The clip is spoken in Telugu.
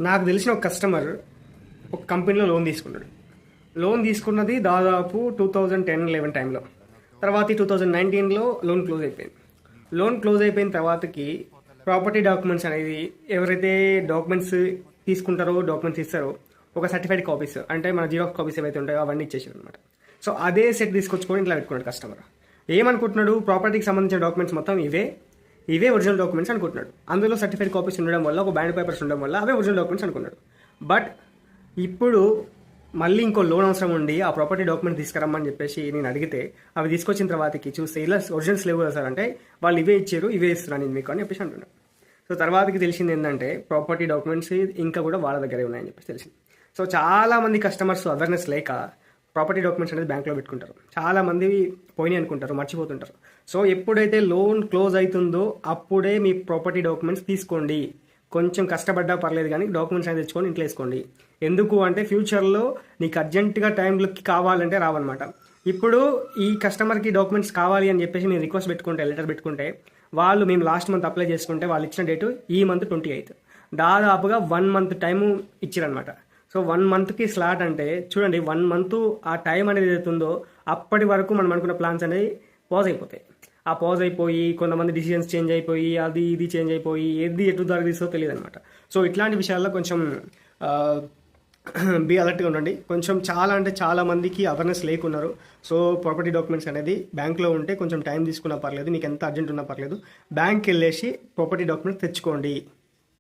నాకు తెలిసిన ఒక కస్టమర్ ఒక కంపెనీలో లోన్ తీసుకున్నాడు. లోన్ తీసుకున్నది దాదాపు 2010-11 టైంలో. తర్వాత 2019లో లోన్ క్లోజ్ అయిపోయింది. లోన్ క్లోజ్ అయిపోయిన తర్వాతకి ప్రాపర్టీ డాక్యుమెంట్స్ అనేది ఎవరైతే డాక్యుమెంట్స్ తీసుకుంటారో డాక్యుమెంట్స్ ఇస్తారో ఒక సర్టిఫైడ్ కాపీస్ అంటే మన జిరాక్స్ కాపీస్ ఏవైతే ఉంటాయో అవన్నీ ఇచ్చేసారు అనమాట. సో అదే సెట్ తీసుకొచ్చుకొని ఇంట్లో పెట్టుకున్నాడు కస్టమర్. ఏమనుకుంటున్నాడు, ప్రాపర్టీకి సంబంధించిన డాక్యుమెంట్స్ మొత్తం ఇవే ఒరిజినల్ డాక్యుమెంట్స్ అనుకుంటున్నాడు. అందులో సర్టిఫైడ్ కాపీస్ ఉండడం వల్ల, ఒక బ్యాండ్ పేపర్స్ ఉండడం వల్ల అవే ఒరిజినల్ డాక్యుమెంట్స్ అనుకున్నాడు. బట్ ఇప్పుడు మళ్ళీ ఇంకో లోన్ అవసరం ఉండి ఆ ప్రాపర్టీ డాక్యుమెంట్ తీసుకురమ్మని చెప్పేసి నేను అడిగితే అవి తీసుకొచ్చిన తర్వాతకి చూస్తే ఇలా ఒరిజినల్స్ లేవు కదా సార్ అంటే, వాళ్ళు ఇవే ఇచ్చారు, ఇవే ఇస్తున్నాను నేను మీకు అని చెప్పేసి అంటున్నాడు. సో తర్వాతకి తెలిసింది ఏంటంటే ప్రాపర్టీ డాక్యుమెంట్స్ ఇంకా కూడా వాళ్ళ దగ్గరే ఉన్నాయని చెప్పేసి తెలిసింది. సో చాలామంది కస్టమర్స్ అవేర్నెస్ లేక ప్రాపర్టీ డాక్యుమెంట్స్ అనేది బ్యాంక్లో పెట్టుకుంటారు. చాలామంది పోయినాయి అనుకుంటారు, మర్చిపోతుంటారు. సో ఎప్పుడైతే లోన్ క్లోజ్ అవుతుందో అప్పుడే మీ ప్రాపర్టీ డాక్యుమెంట్స్ తీసుకోండి. కొంచెం కష్టపడ్డా పర్లేదు కానీ డాక్యుమెంట్స్ అనేది తెచ్చుకొని ఇంట్లో వేసుకోండి. ఎందుకు అంటే ఫ్యూచర్లో నీకు అర్జెంటుగా టైంలోకి కావాలంటే రావన్నమాట. ఇప్పుడు ఈ కస్టమర్కి డాక్యుమెంట్స్ కావాలి అని చెప్పేసి మీరు రిక్వెస్ట్ పెట్టుకుంటే, లెటర్ పెట్టుకుంటే, వాళ్ళు మేము లాస్ట్ మంత్ అప్లై చేసుకుంటే వాళ్ళు ఇచ్చిన డేటు ఈ మంత్ 28. దాదాపుగా 1 మంత్ టైము ఇచ్చారనమాట. సో 1 మంత్కి స్లాట్ అంటే చూడండి, 1 మంత్ ఆ టైం అనేది ఏదైతుందో అప్పటి వరకు మనం అనుకున్న ప్లాన్స్ అనేవి పాజ్ అయిపోతాయి. ఆ పాజ్ అయిపోయి కొంతమంది డిసిజన్స్ చేంజ్ అయిపోయి అది ఇది చేంజ్ అయిపోయి ఏది ఎటు దారి తీసో తెలియదు అనమాట. సో ఇట్లాంటి విషయాల్లో కొంచెం బీ అలర్ట్గా ఉండండి. కొంచెం చాలా అంటే చాలా మందికి అవేర్నెస్ లేకున్నారు. సో ప్రాపర్టీ డాక్యుమెంట్స్ అనేది బ్యాంక్లో ఉంటే కొంచెం టైం తీసుకున్నా పర్లేదు, మీకు ఎంత అర్జెంట్ ఉన్నా పర్లేదు, బ్యాంక్కి వెళ్ళేసి ప్రాపర్టీ డాక్యుమెంట్స్ తెచ్చుకోండి.